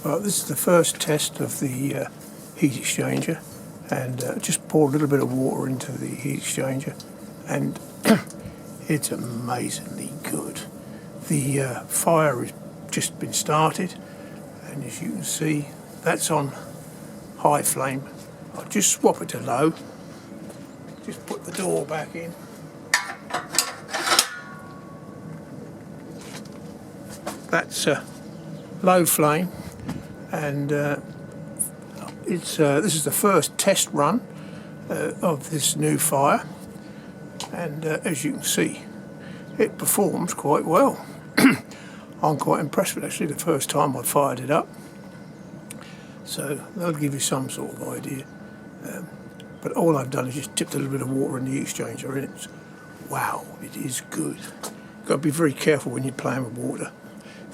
Well, this is the first test of the heat exchanger, and just pour a little bit of water into the heat exchanger, and it's amazingly good. The fire has just been started, and as you can see, that's on high flame. I'll just swap it to low, just put the door back in. That's low flame, and this is the first test run of this new fire, and as you can see, it performs quite well. I'm quite impressed with it, actually, the first time I fired it up, so that'll give you some sort of idea. But all I've done is just tipped a little bit of water in the heat exchanger, and it's, wow, it is good. You've got to be very careful when you're playing with water.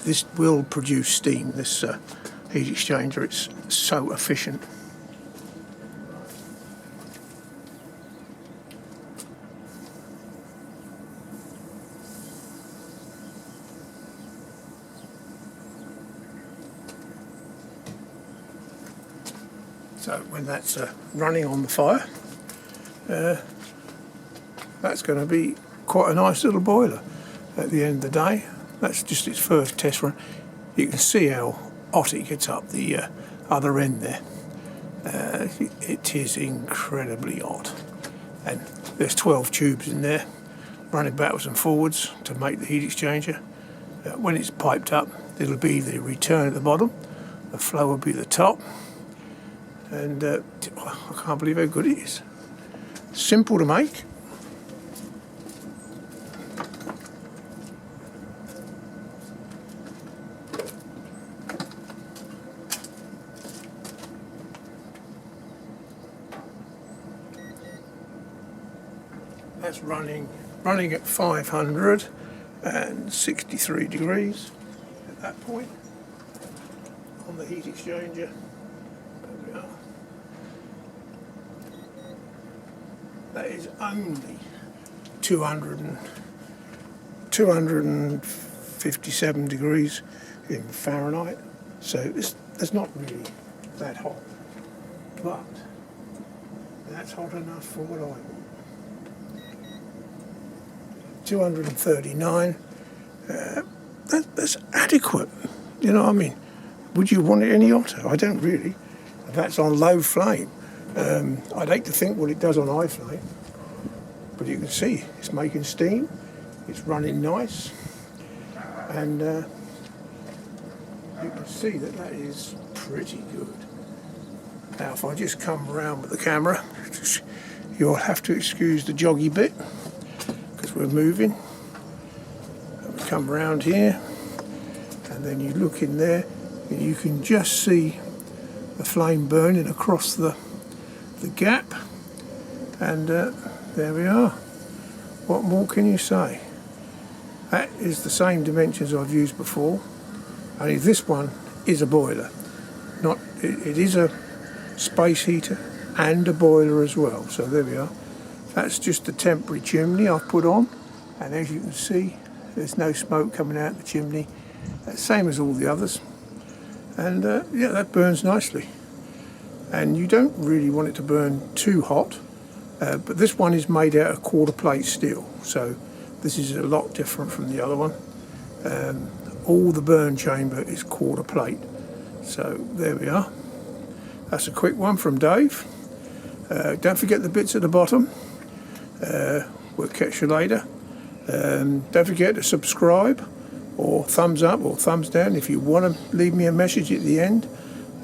This will produce steam, this heat exchanger. It's so efficient. So when that's running on the fire, that's going to be quite a nice little boiler at the end of the day. That's just its first test run. You can see how hot it gets up the other end there. It is incredibly hot. And there's 12 tubes in there running backwards and forwards to make the heat exchanger. When it's piped up, it'll be the return at the bottom. The flow will be the top. And I can't believe how good it is. Simple to make. That's running at 563 degrees at that point on the heat exchanger. There we are. That is only 257 degrees in Fahrenheit, so it's not really that hot, but that's hot enough for what I want. 239, that's adequate, you know what I mean? Would you want it any hotter? I don't really. That's on low flame. I'd hate to think what it does on high flame, but you can see it's making steam, it's running nice, and you can see that is pretty good. Now if I just come around with the camera, you'll have to excuse the joggy bit, because we're moving. And we come around here, and then you look in there, and you can just see the flame burning across the gap, and there we are. What more can you say? That is the same dimensions I've used before, only this one is a boiler. It is a space heater and a boiler as well, so there we are. That's just the temporary chimney I've put on, and as you can see, there's no smoke coming out the chimney, same as all the others, and yeah, that burns nicely. And you don't really want it to burn too hot, but this one is made out of quarter plate steel, so this is a lot different from the other one. All the burn chamber is quarter plate, so there we are. That's a quick one from Dave. Don't forget the bits at the bottom. We'll catch you later. Don't forget to subscribe, or thumbs up or thumbs down if you want to leave me a message at the end,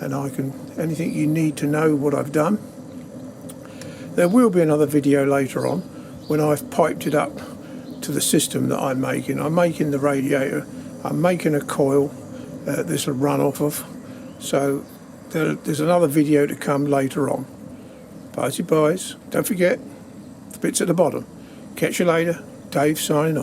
and anything you need to know what I've done. There will be another video later on when I've piped it up to the system that I'm making. I'm making the radiator, I'm making a coil this will run off of, so there's another video to come later on. Bye-bye. Don't forget the bits at the bottom. Catch you later. Dave signing off.